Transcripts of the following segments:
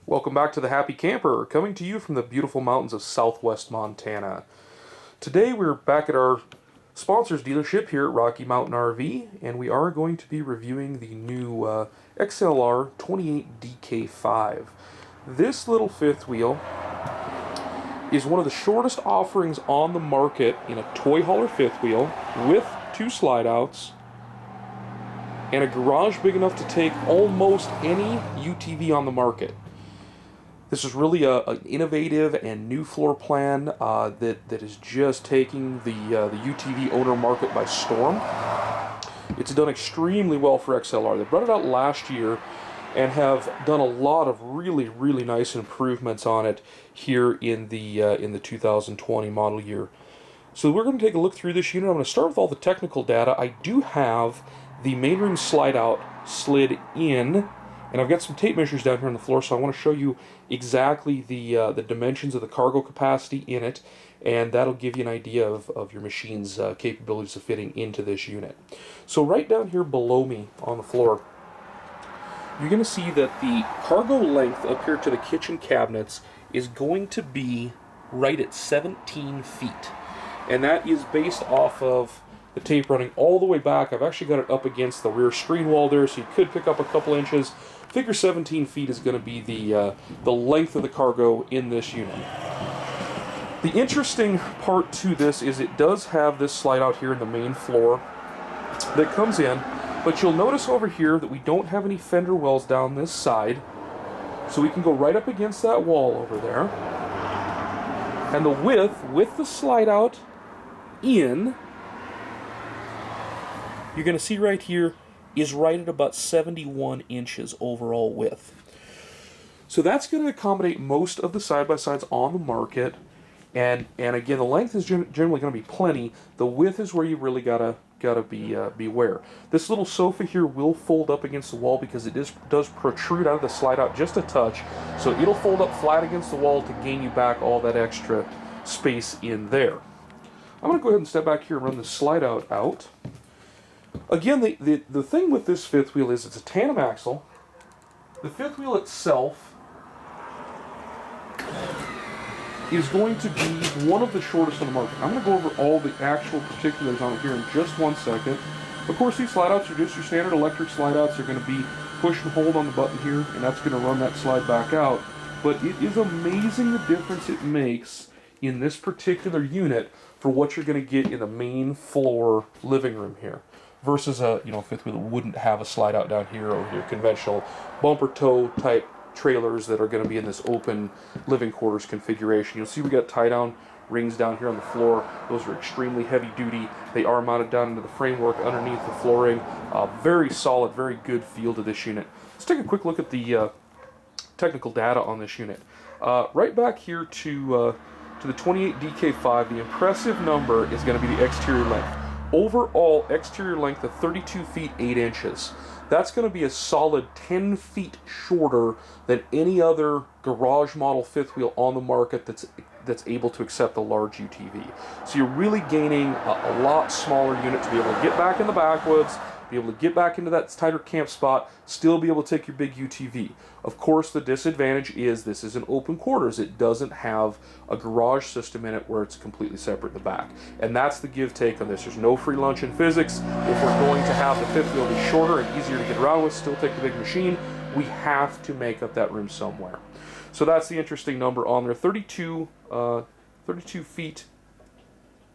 Welcome back to the Happy Camper, coming to you from the beautiful mountains of southwest Montana. Today we're back at our sponsor's dealership here at Rocky Mountain RV, and we are going to be reviewing the new XLR 28DK5. This little fifth wheel is one of the shortest offerings on the market in a toy hauler fifth wheel with two slide outs and a garage big enough to take almost any UTV on the market. This is really an innovative and new floor plan that is just taking the UTV owner market by storm. It's done extremely well for XLR. They brought it out last year and have done a lot of really nice improvements on it here in the 2020 model year. So we're going to take a look through this unit. I'm going to start with all the technical data. I do have the main ring slide out slid in, and I've got some tape measures down here on the floor, so I want to show you exactly the dimensions of the cargo capacity in it, and that'll give you an idea of your machine's capabilities of fitting into this unit. So right down here below me on the floor, you're going to see that the cargo length up here to the kitchen cabinets is going to be right at 17 feet. And that is based off of the tape running all the way back. I've actually got it up against the rear screen wall there, so you could pick up a couple inches. Figure 17 feet is going to be the length of the cargo in this unit. The interesting part to this is it does have this slide out here in the main floor that comes in, but you'll notice over here that we don't have any fender wells down this side, so we can go right up against that wall over there. And the width with the slide out in, you're going to see right here, is right at about 71 inches overall width. So that's going to accommodate most of the side-by-sides on the market, and again, the length is generally going to be plenty. The width is where you really gotta beware. This little sofa here will fold up against the wall because it does protrude out of the slide out just a touch, so it'll fold up flat against the wall to gain you back all that extra space in there. I'm going to go ahead and step back here and run the slide out. Again, the thing with this fifth wheel is it's a tandem axle. The fifth wheel itself is going to be one of the shortest on the market. I'm going to go over all the actual particulars on it here in just one second. Of course, these slide outs are just your standard electric slide outs. They're going to be push and hold on the button here, and that's going to run that slide back out. But it is amazing the difference it makes in this particular unit for what you're going to get in the main floor living room here, versus a fifth wheel that wouldn't have a slide out down here, or your conventional bumper tow type trailers that are going to be in this open living quarters configuration. You'll see we got tie down rings down here on the floor. Those are extremely heavy duty. They are mounted down into the framework underneath the flooring. Very solid, very good feel to this unit. Let's take a quick look at the technical data on this unit. Right back here to the 28DK5, the impressive number is going to be the exterior length. Overall exterior length of 32 feet 8 inches. That's going to be a solid 10 feet shorter than any other garage model fifth wheel on the market that's able to accept a large UTV. So you're really gaining a lot smaller unit to be able to get back in the backwoods, be able to get back into that tighter camp spot, still be able to take your big UTV. Of course, the disadvantage is this is an open quarters. It doesn't have a garage system in it where it's completely separate in the back. And that's the give take on this. There's no free lunch in physics. If we're going to have the fifth wheel be shorter and easier to get around with, still take the big machine, we have to make up that room somewhere. So that's the interesting number on there. 32 feet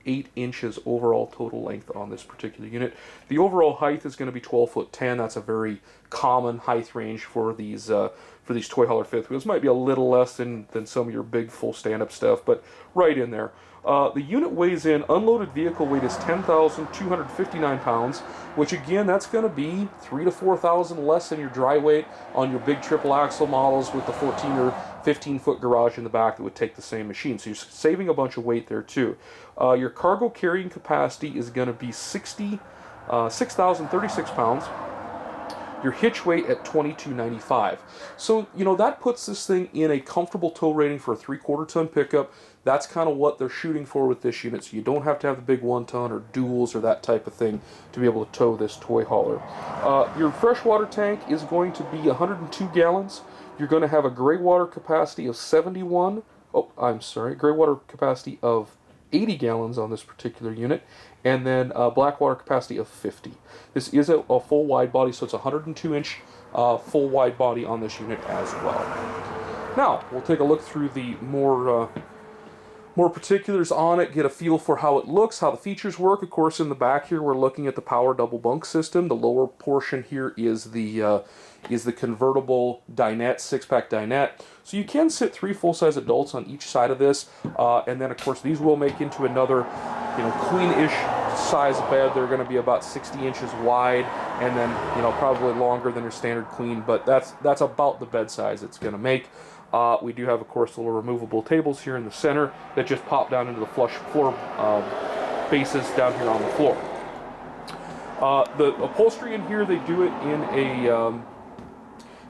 8 inches overall total length on this particular unit. The overall height is going to be 12 foot 10. That's a very common height range for these toy hauler fifth wheels. Might be a little less than some of your big full stand-up stuff, but right in there. The unit weighs in, unloaded vehicle weight is 10,259 pounds, which again, that's going to be 3,000 to 4,000 less than your dry weight on your big triple axle models with the 14 or 15 foot garage in the back that would take the same machine. So you're saving a bunch of weight there too. Your cargo carrying capacity is going to be 6,036 pounds. Your hitch weight at 2295. So, that puts this thing in a comfortable tow rating for a 3/4 ton pickup. That's kind of what they're shooting for with this unit, so you don't have to have the big 1 ton or duals or that type of thing to be able to tow this toy hauler. Your freshwater tank is going to be 102 gallons You're going to have a gray water capacity of 71. Oh, I'm sorry, gray water capacity of 80 gallons on this particular unit, and then black water capacity of 50. This is a full wide body, so it's a 102-inch full wide body on this unit as well. Now, we'll take a look through the more particulars on it, get a feel for how it looks, how the features work. Of course, in the back here, we're looking at the power double bunk system. The lower portion here is the convertible dinette, 6-pack dinette. So you can sit 3 full-size adults on each side of this, and then of course these will make into another, queen-ish size bed. They're going to be about 60 inches wide, and then probably longer than your standard queen. But that's about the bed size it's going to make. We do have, of course, the little removable tables here in the center that just pop down into the flush floor bases down here on the floor. The upholstery in here, they do it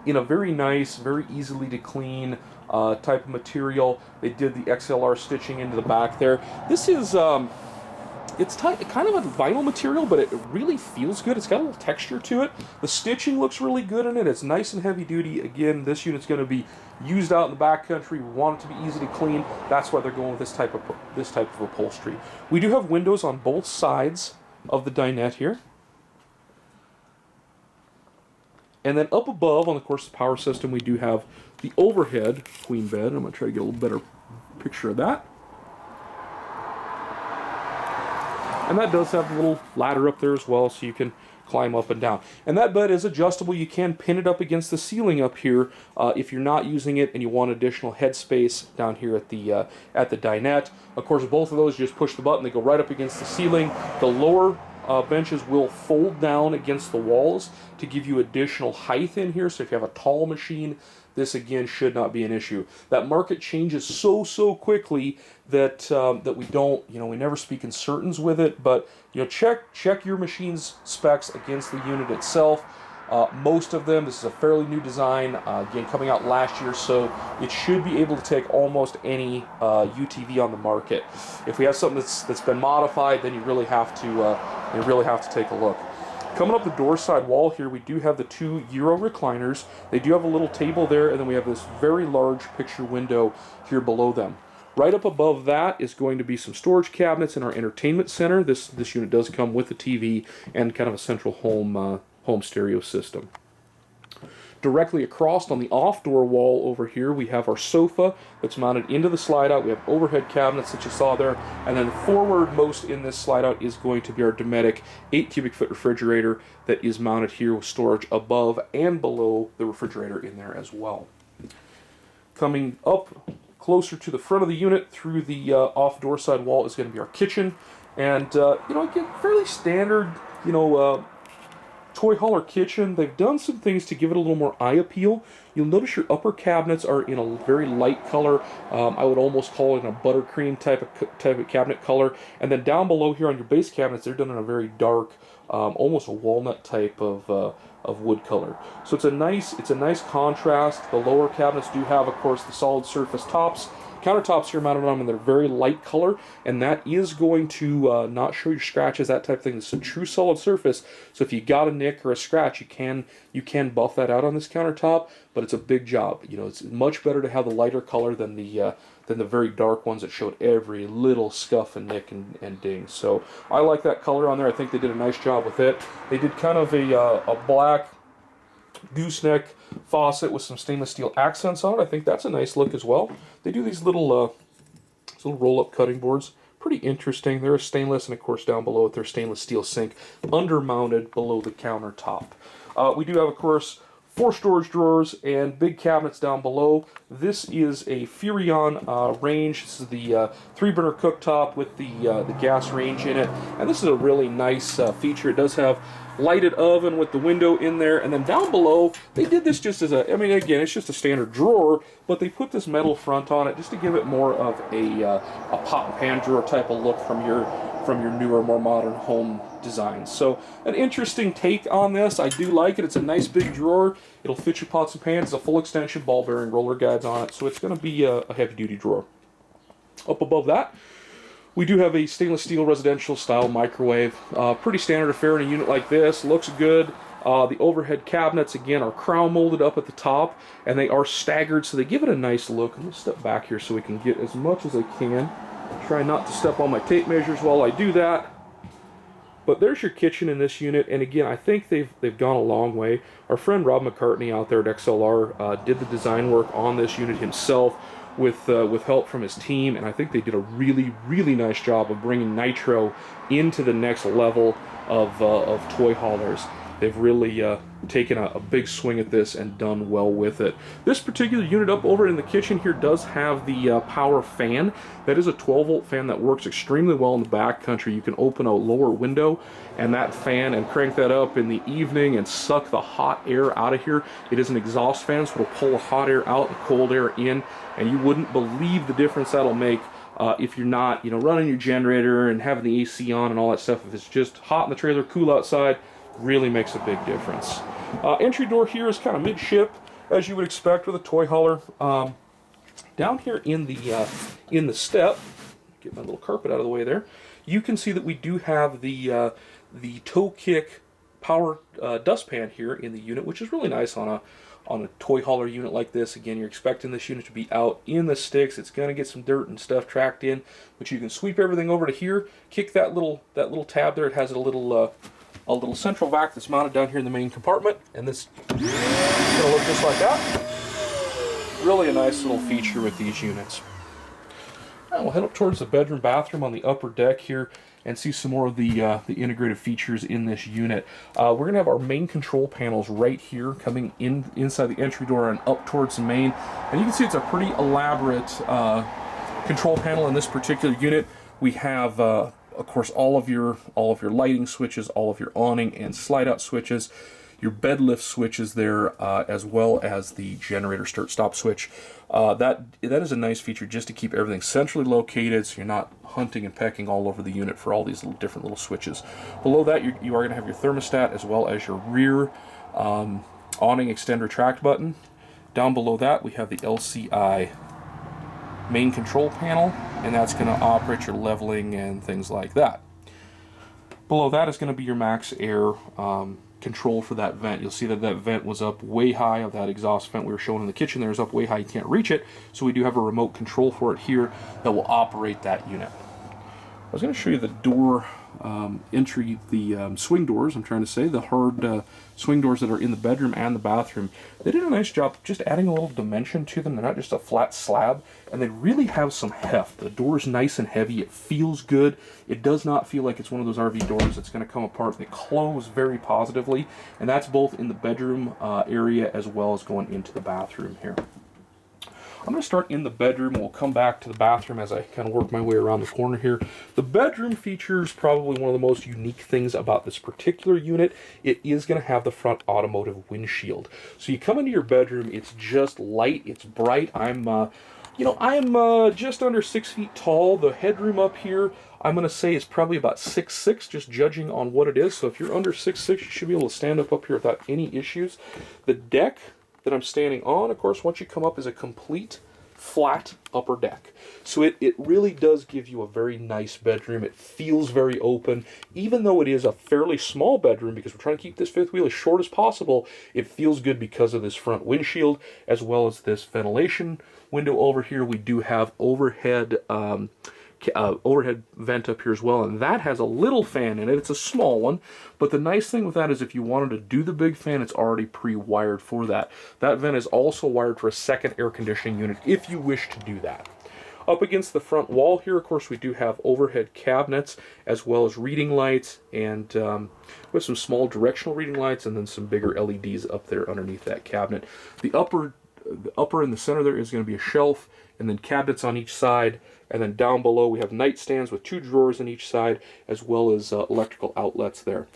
in a very nice, very easily to clean type of material. They did the XLR stitching into the back there. This is it's kind of a vinyl material, but it really feels good. It's got a little texture to it. The stitching looks really good in it. It's nice and heavy duty. Again, this unit's going to be used out in the backcountry. We want it to be easy to clean. That's why they're going with this type of upholstery. We do have windows on both sides of the dinette here. And then up above, on of course the power system, we do have the overhead queen bed. I'm going to try to get a little better picture of that. And that does have a little ladder up there as well, so you can climb up and down. And that bed is adjustable. You can pin it up against the ceiling up here if you're not using it and you want additional headspace down here at the dinette. Of course, both of those, you just push the button, they go right up against the ceiling. The lower benches will fold down against the walls to give you additional height in here. So if you have a tall machine, this again should not be an issue. That market changes so quickly that that we don't, we never speak in certains with it. But check your machine's specs against the unit itself. Most of them, this is a fairly new design, again coming out last year, so it should be able to take almost any UTV on the market. If we have something that's been modified, then you really have to take a look. Coming up the door side wall here, we do have the 2 Euro recliners. They do have a little table there, and then we have this very large picture window here below them. Right up above that is going to be some storage cabinets in our entertainment center. This unit does come with a TV and kind of a central home stereo system. Directly across on the off-door wall over here, we have our sofa that's mounted into the slide-out. We have overhead cabinets that you saw there, and then forward-most in this slide-out is going to be our Dometic 8 cubic foot refrigerator that is mounted here with storage above and below the refrigerator in there as well. Coming up closer to the front of the unit through the off-door side wall is going to be our kitchen, and again, fairly standard, toy hauler kitchen. They've done some things to give it a little more eye appeal. You'll notice your upper cabinets are in a very light color. I would almost call it a buttercream type of cabinet color. And then down below here on your base cabinets, they're done in a very dark, almost a walnut type of wood color. So it's a nice contrast. The lower cabinets do have, of course, the solid surface tops. Countertops here mounted on them, and they're very light color, and that is going to not show your scratches, that type of thing. It's a true solid surface, so if you got a nick or a scratch, you can buff that out on this countertop, but it's a big job. It's much better to have the lighter color than the very dark ones that showed every little scuff and nick and ding. So I like that color on there. I think they did a nice job with it. They did kind of a black gooseneck faucet with some stainless steel accents on it. I think that's a nice look as well. They do these little roll-up cutting boards. Pretty interesting. They're stainless, and of course down below it, their stainless steel sink under-mounted below the countertop. We do have, of course, 4 storage drawers and big cabinets down below. This is a Furrion range. This is the 3-burner cooktop with the gas range in it, and this is a really nice feature. It does have lighted oven with the window in there, and then down below they did this just as again, it's just a standard drawer, but they put this metal front on it just to give it more of a pot and pan drawer type of look from your newer, more modern home designs. So an interesting take on this. I do like it. It's a nice big drawer. It'll fit your pots and pans. It's a full extension, ball bearing roller guides on it, so it's going to be a heavy duty drawer. Up above that, we do have a stainless steel residential style microwave. Pretty standard affair in a unit like this. Looks good. The overhead cabinets, again, are crown molded up at the top, and they are staggered, so they give it a nice look. I'm going to step back here so we can get as much as I can. Try not to step on my tape measures while I do that. But there's your kitchen in this unit, and again, I think they've gone a long way. Our friend Rob McCartney out there at XLR did the design work on this unit himself with help from his team, and I think they did a really, really nice job of bringing Nitro into the next level of toy haulers. They've really taken a big swing at this and done well with it. This particular unit up over in the kitchen here does have the power fan. That is a 12-volt fan that works extremely well in the back country. You can open a lower window and that fan and crank that up in the evening and suck the hot air out of here. It is an exhaust fan, so it'll pull the hot air out and cold air in, and you wouldn't believe the difference that'll make if you're not, running your generator and having the AC on and all that stuff. If it's just hot in the trailer, cool outside, really makes a big difference. Entry door here is kind of midship, as you would expect with a toy hauler. Down here in the step, get my little carpet out of the way there, you can see that we do have the toe kick power dustpan here in the unit, which is really nice on a toy hauler unit like this. Again, you're expecting this unit to be out in the sticks. It's going to get some dirt and stuff tracked in, but you can sweep everything over to here, kick that little tab there. It has a little central vac that's mounted down here in the main compartment, and this is going to look just like that. Really a nice little feature with these units. Now we'll head up towards the bedroom bathroom on the upper deck here and see some more of the integrated features in this unit. We're going to have our main control panels right here coming inside the entry door and up towards the main, and you can see it's a pretty elaborate control panel in this particular unit. We have of course, all of your lighting switches, all of your awning and slide out switches, your bed lift switches there, as well as the generator start stop switch. That is a nice feature just to keep everything centrally located, so you're not hunting and pecking all over the unit for all these different little switches. Below that, you are going to have your thermostat as well as your rear awning extend retract button. Down below that, we have the LCI main control panel, and that's going to operate your leveling and things like that. Below that is going to be your max air control for that vent. You'll see that vent was up way high. Of that exhaust vent we were showing in the kitchen there is up way high. You can't reach it, so we do have a remote control for it here that will operate that unit. I was going to show you the door entry, the swing doors, I'm trying to say, the hard swing doors that are in the bedroom and the bathroom. They did a nice job just adding a little dimension to them. They're not just a flat slab, and they really have some heft. The door's nice and heavy. It feels good. It does not feel like it's one of those RV doors that's going to come apart. They close very positively, and that's both in the bedroom area as well as going into the bathroom here. I'm going to start in the bedroom, and we'll come back to the bathroom as I kind of work my way around the corner here. The bedroom features probably one of the most unique things about this particular unit. It is going to have the front automotive windshield. So you come into your bedroom, it's just light, it's bright. I'm just under 6 feet tall. The headroom up here, I'm going to say, is probably about 6'6", just judging on what it is. So if you're under 6'6", you should be able to stand up here without any issues. The deck that I'm standing on, of course, once you come up, is a complete flat upper deck. So it really does give you a very nice bedroom. It feels very open. Even though it is a fairly small bedroom, because we're trying to keep this fifth wheel as short as possible, it feels good because of this front windshield, as well as this ventilation window over here. We do have overhead vent up here as well, and that has a little fan in it. It's a small one, but the nice thing with that is if you wanted to do the big fan, it's already pre-wired for that. That vent is also wired for a second air conditioning unit if you wish to do that. Up against the front wall here, of course, we do have overhead cabinets as well as reading lights, and with some small directional reading lights, and then some bigger LEDs up there underneath that cabinet. The upper in the center there is going to be a shelf, and then cabinets on each side, and then down below we have nightstands with 2 drawers on each side, as well as electrical outlets there.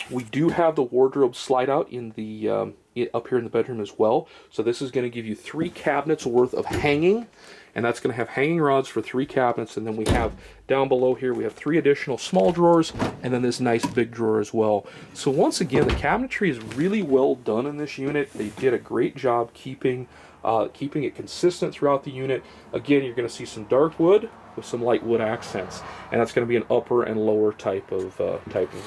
We do have the wardrobe slide out in the up here in the bedroom as well. So this is going to give you 3 cabinets worth of hanging, and that's going to have hanging rods for 3 cabinets. And then we have down below here, we have 3 additional small drawers, and then this nice big drawer as well. So once again, the cabinetry is really well done in this unit. They did a great job keeping it consistent throughout the unit. Again, you're going to see some dark wood, with some light wood accents, and that's going to be an upper and lower type of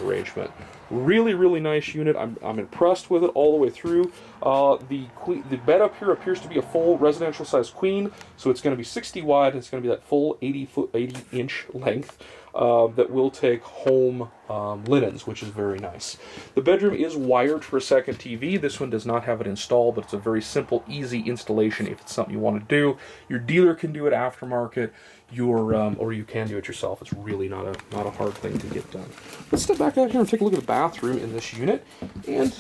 arrangement. Really, really nice unit. I'm impressed with it all the way through. The bed up here appears to be a full residential size queen, so it's going to be 60 wide. It's going to be that full 80-inch length that will take home linens, which is very nice. The bedroom is wired for a second TV. This one does not have it installed, but it's a very simple, easy installation if it's something you want to do. Your dealer can do it aftermarket. Or you can do it yourself. It's really not a hard thing to get done. Let's step back out here and take a look at the bathroom in this unit. And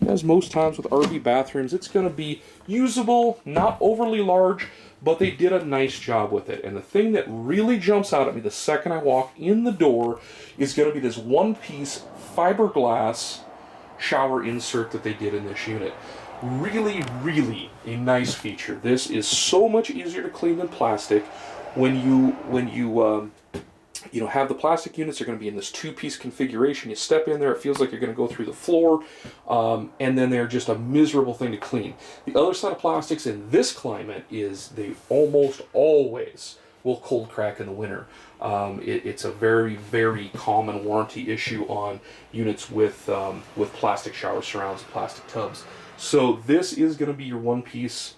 as most times with RV bathrooms, it's going to be usable, not overly large, but they did a nice job with it. And the thing that really jumps out at me the second I walk in the door is going to be this one-piece fiberglass shower insert that they did in this unit. Really, really a nice feature. This is so much easier to clean than plastic. When you have the plastic units, they're going to be in this two-piece configuration. You step in there, it feels like you're going to go through the floor, and then they're just a miserable thing to clean. The other side of plastics in this climate is they almost always will cold crack in the winter. It's a very, very common warranty issue on units with plastic shower surrounds and plastic tubs. So this is going to be your one-piece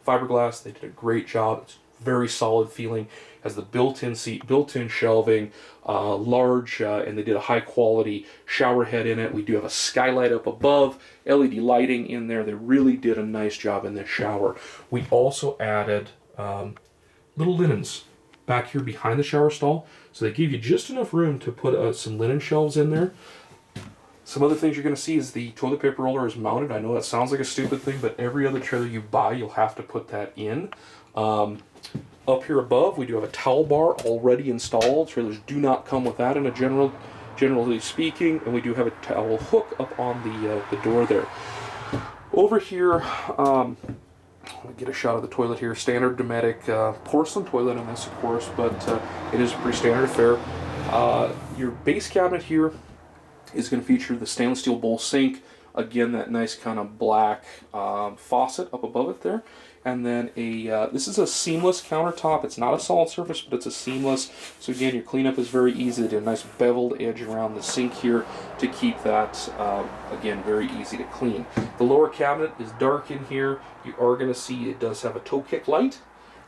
fiberglass. They did a great job. It's very solid feeling. Has the built-in seat, built-in shelving, large, and they did a high-quality shower head in it. We do have a skylight up above, LED lighting in there. They really did a nice job in this shower. We also added little linens back here behind the shower stall. So they gave you just enough room to put some linen shelves in there. Some other things you're going to see is the toilet paper roller is mounted. I know that sounds like a stupid thing, but every other trailer you buy, you'll have to put that in. Up here above, we do have a towel bar already installed. Trailers do not come with that in a generally speaking, and we do have a towel hook up on the door there. Over here, let me get a shot of the toilet here. Standard Dometic porcelain toilet in this, of course, but it is a pretty standard affair. Your base cabinet here is going to feature the stainless steel bowl sink. Again, that nice kind of black faucet up above it there. And then this is a seamless countertop. It's not a solid surface, but it's a seamless. So again, your cleanup is very easy. They did a nice beveled edge around the sink here to keep that, again, very easy to clean. The lower cabinet is dark in here. You are going to see it does have a toe kick light.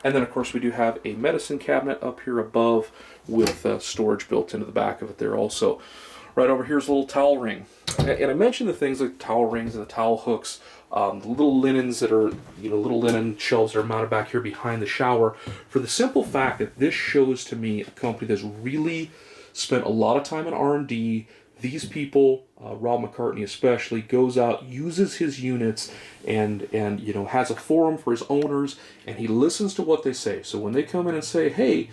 And then, of course, we do have a medicine cabinet up here above with storage built into the back of it there also. Right over here is a little towel ring. And I mentioned the things like towel rings and the towel hooks, the little linens that are, little linen shelves that are mounted back here behind the shower, for the simple fact that this shows to me a company that's really spent a lot of time in R&D. These people, Rob McCartney especially, goes out, uses his units, and has a forum for his owners, and he listens to what they say. So when they come in and say, hey,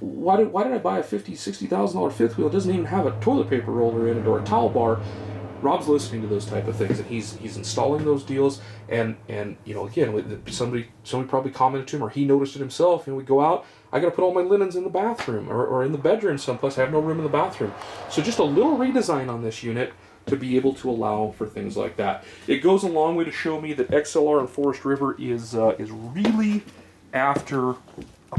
why did I buy a $50,000-$60,000 fifth wheel? It doesn't even have a toilet paper roller in it or a towel bar. Rob's listening to those type of things, and he's installing those deals. And again, somebody probably commented to him, or he noticed it himself. We go out, I got to put all my linens in the bathroom or in the bedroom someplace. I have no room in the bathroom. So just a little redesign on this unit to be able to allow for things like that. It goes a long way to show me that XLR and Forest River is really after a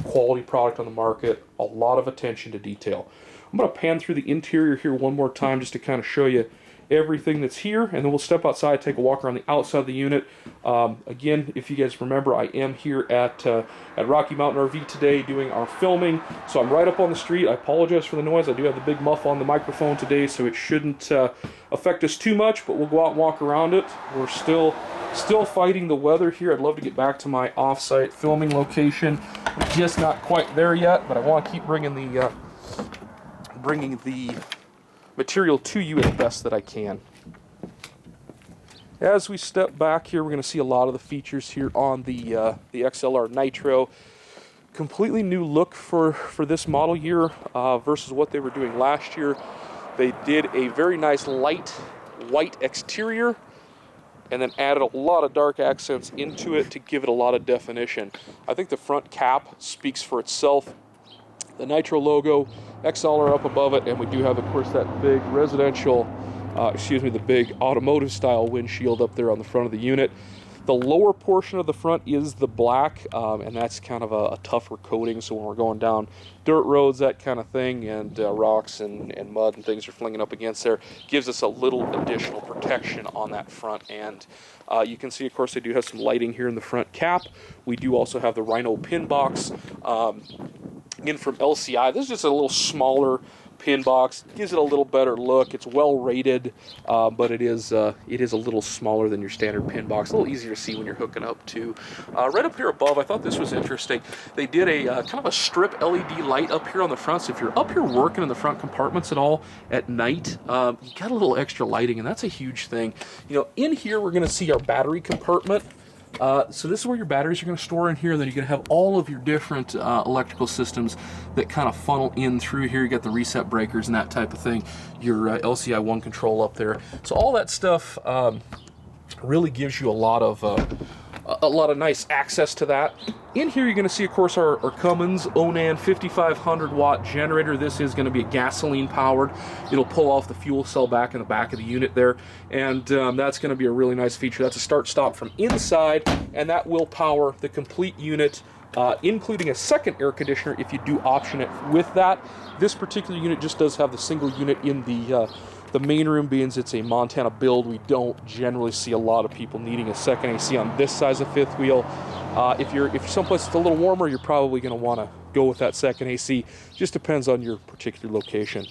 quality product on the market. A lot of attention to detail. I'm going to pan through the interior here one more time just to kind of show you everything that's here, and then we'll step outside, take a walk around the outside of the unit. Again, if you guys remember, I am here at Rocky Mountain RV today doing our filming, so I'm right up on the street. I apologize for the noise. I do have the big muff on the microphone today, so it shouldn't affect us too much, but we'll go out and walk around it. We're still fighting the weather here. I'd love to get back to my off-site filming location. We're just not quite there yet, but I want to keep bringing the material to you as best that I can. As we step back here, we're going to see a lot of the features here on the XLR Nitro. Completely new look for this model year versus what they were doing last year. They did a very nice light white exterior and then added a lot of dark accents into it to give it a lot of definition. I think the front cap speaks for itself. The Nitro logo, XLR up above it, and we do have, of course, that big the big automotive style windshield up there on the front of the unit. The lower portion of the front is the black, and that's kind of a tougher coating, so when we're going down dirt roads, that kind of thing, and rocks and mud and things are flinging up against there, gives us a little additional protection on that front end. You can see, of course, they do have some lighting here in the front cap. We do also have the Rhino pin box in from LCI. This is just a little smaller pin box, gives it a little better look. It's well rated, but it is a little smaller than your standard pin box. A little easier to see when you're hooking up to. Right up here above, I thought this was interesting. They did a kind of a strip LED light up here on the front. So if you're up here working in the front compartments at all at night, you got a little extra lighting, and that's a huge thing. You know, in here we're going to see our battery compartment. So this is where your batteries are going to store in here, and then you're going to have all of your different electrical systems that kind of funnel in through here. You got the reset breakers and that type of thing, your LCI 1 control up there. So all that stuff really gives you a lot of nice access to that. In here you're going to see, of course, our Cummins Onan 5500 watt generator. This is going to be gasoline powered. It'll pull off the fuel cell back in the back of the unit there, and that's going to be a really nice feature. That's a start stop from inside, and that will power the complete unit, including a second air conditioner if you do option it with that. This particular unit just does have the single unit in the main room. Being it's a Montana build, we don't generally see a lot of people needing a second AC on this size of fifth wheel. If you're someplace that's a little warmer, you're probably going to want to go with that second AC. Just depends on your particular location.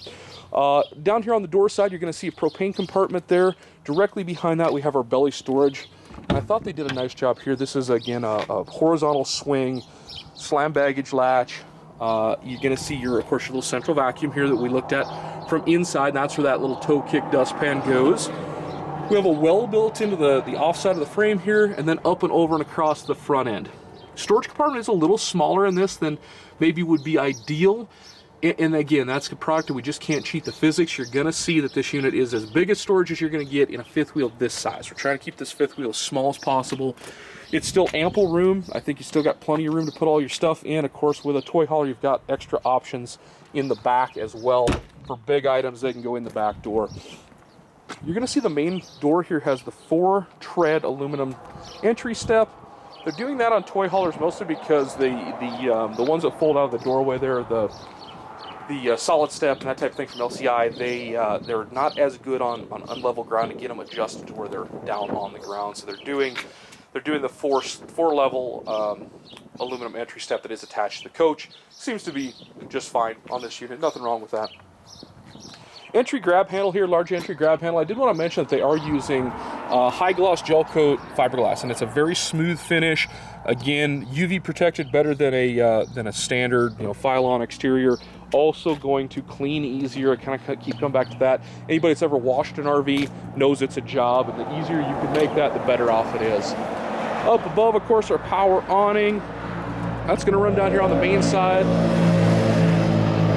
Down here on the door side, you're going to see a propane compartment there. Directly behind that, we have our belly storage. And I thought they did a nice job here. This is, again, a horizontal swing, slam baggage latch. You're going to see of course, your little central vacuum here that we looked at from inside. And that's where that little toe kick dustpan goes. We have a well built into the offside of the frame here, and then up and over and across the front end. Storage compartment is a little smaller in this than maybe would be ideal. And again, that's a product that we just can't cheat the physics. You're going to see that this unit is as big as storage as you're going to get in a fifth wheel this size. We're trying to keep this fifth wheel as small as possible. It's still ample room. I think you still got plenty of room to put all your stuff in. Of course, with a toy hauler, you've got extra options in the back as well. For big items, they can go in the back door. You're going to see the main door here has the 4-tread aluminum entry step. They're doing that on toy haulers mostly because the ones that fold out of the doorway there, the solid step and that type of thing from LCI, they're not as good on unlevel ground to get them adjusted to where they're down on the ground. So they're doing the four level aluminum entry step that is attached to the coach. Seems to be just fine on this unit. Nothing wrong with that. Entry grab handle here, large entry grab handle. I did want to mention that they are using high gloss gel coat fiberglass, and it's a very smooth finish. Again, UV protected better than a standard Phylon exterior. Also going to clean easier. I kind of keep coming back to that. Anybody that's ever washed an RV knows it's a job, and the easier you can make that, the better off it is. Up above, of course, our power awning. That's going to run down here on the main side.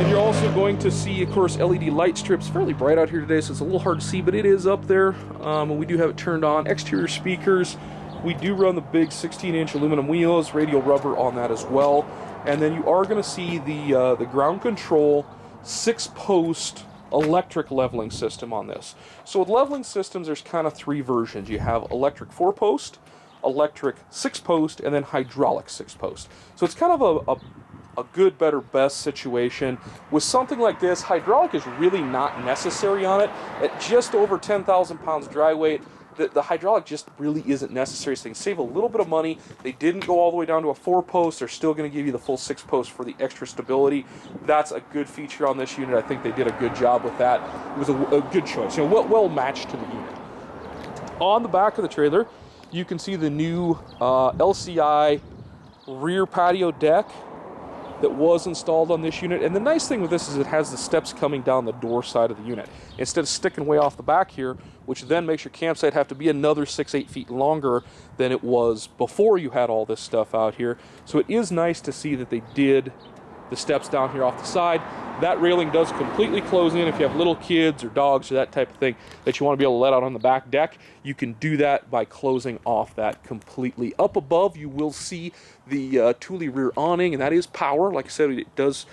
And you're also going to see, of course, LED light strips. Fairly bright out here today, so it's a little hard to see, but it is up there. And we do have it turned on. Exterior speakers. We do run the big 16-inch aluminum wheels, radial rubber on that as well. And then you are going to see the ground control 6-post electric leveling system on this. So with leveling systems, there's kind of 3 versions. You have electric 4-post, electric 6-post, and then hydraulic 6-post. So it's kind of a good, better, best situation. With something like this, hydraulic is really not necessary on it. At just over 10,000 pounds dry weight, the hydraulic just really isn't necessary, so they can save a little bit of money. They didn't go all the way down to a 4-post. They're still going to give you the full 6-post for the extra stability. That's a good feature on this unit. I think they did a good job with that. It was a good choice, well matched to the unit. On the back of the trailer, you can see the new LCI rear patio deck that was installed on this unit. And the nice thing with this is it has the steps coming down the door side of the unit instead of sticking way off the back here, which then makes your campsite have to be another 6-8 feet longer than it was before you had all this stuff out here. So it is nice to see that they did the steps down here off the side. That railing does completely close in. If you have little kids or dogs or that type of thing that you want to be able to let out on the back deck, you can do that by closing off that completely. Up above, you will see the Thule rear awning, and that is power. Like I said, it does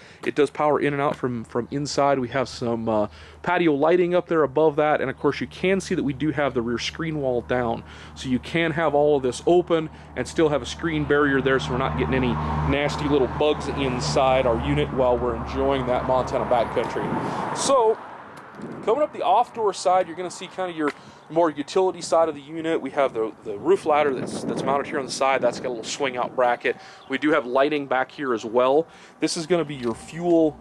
power in and out from inside. We have some patio lighting up there above that, and of course you can see that we do have the rear screen wall down, so you can have all of this open and still have a screen barrier there, so we're not getting any nasty little bugs inside our unit while we're enjoying that Montana backcountry. So coming up the off-door side, you're going to see kind of your more utility side of the unit. We have the roof ladder that's mounted here on the side. That's got a little swing out bracket. We do have lighting back here as well. This is going to be your fuel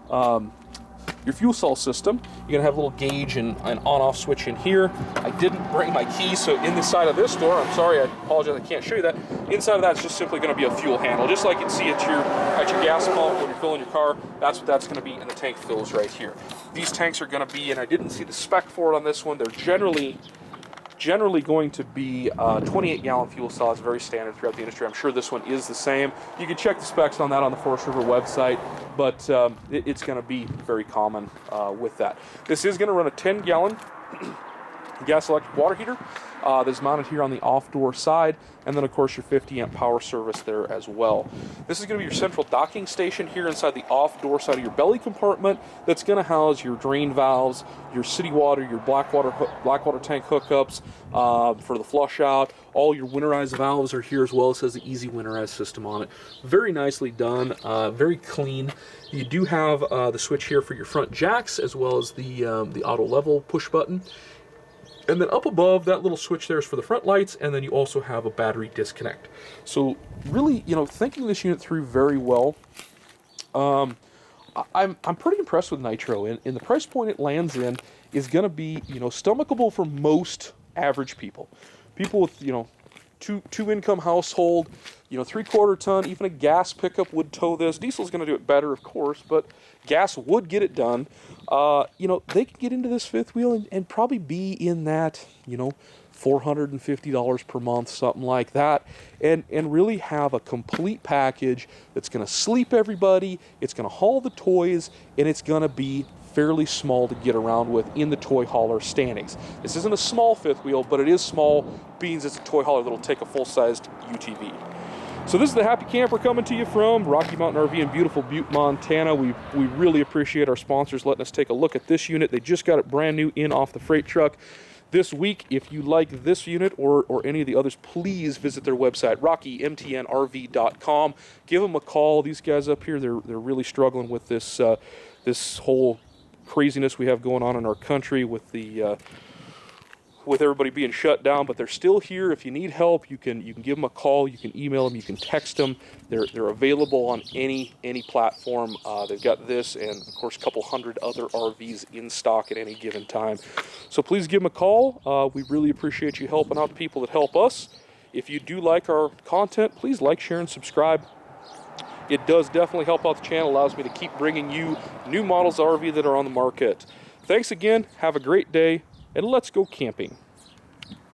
cell system. You're going to have a little gauge and an on-off switch in here. I didn't bring my keys, so in the side of this door, I'm sorry, I apologize, I can't show you that. Inside of that is just simply going to be a fuel handle, just like you'd see at your gas pump when you're filling your car. That's what that's going to be, and the tank fills right here. These tanks are going to be, and I didn't see the spec for it on this one, they're generally going to be 28-gallon fuel cell. It's very standard throughout the industry. I'm sure this one is the same. You can check the specs on that on the Forest River website, but it's going to be very common with that. This is going to run a 10-gallon gas electric water heater that's mounted here on the off-door side, and then of course your 50-amp power service there as well. This is going to be your central docking station here inside the off-door side of your belly compartment. That's going to house your drain valves, your city water, your black water tank hookups for the flush out. All your winterized valves are here as well. It says the easy winterized system on it. Very nicely done, very clean. You do have the switch here for your front jacks as well as the auto level push button. And then up above, that little switch there is for the front lights, and then you also have a battery disconnect. So really, thinking this unit through very well. I'm pretty impressed with Nitro, and the price point it lands in is going to be, stomachable for most average people. People with, two income household, 3/4 ton, even a gas pickup would tow this. Diesel's going to do it better, of course, but gas would get it done. They can get into this fifth wheel and probably be in that, $450 per month, something like that, and really have a complete package that's going to sleep everybody, it's going to haul the toys, and it's going to be fairly small to get around with in the toy hauler standings. This isn't a small fifth wheel, but it is small, being it's a toy hauler that'll take a full-sized UTV. So this is the Happy Camper coming to you from Rocky Mountain RV in beautiful Butte, Montana. We really appreciate our sponsors letting us take a look at this unit. They just got it brand new in off the freight truck this week. If you like this unit or any of the others, please visit their website, rockymtnrv.com. Give them a call. These guys up here, they're really struggling with this this whole craziness we have going on in our country with the with everybody being shut down, but they're still here. If you need help, you can give them a call, you can email them, you can text them. They're available on any platform. They've got this and of course a couple hundred other RVs in stock at any given time. So please give them a call. We really appreciate you helping out the people that help us. If you do like our content, please like, share, and subscribe. It does definitely help out the channel, allows me to keep bringing you new models of RV that are on the market. Thanks again, have a great day, and let's go camping.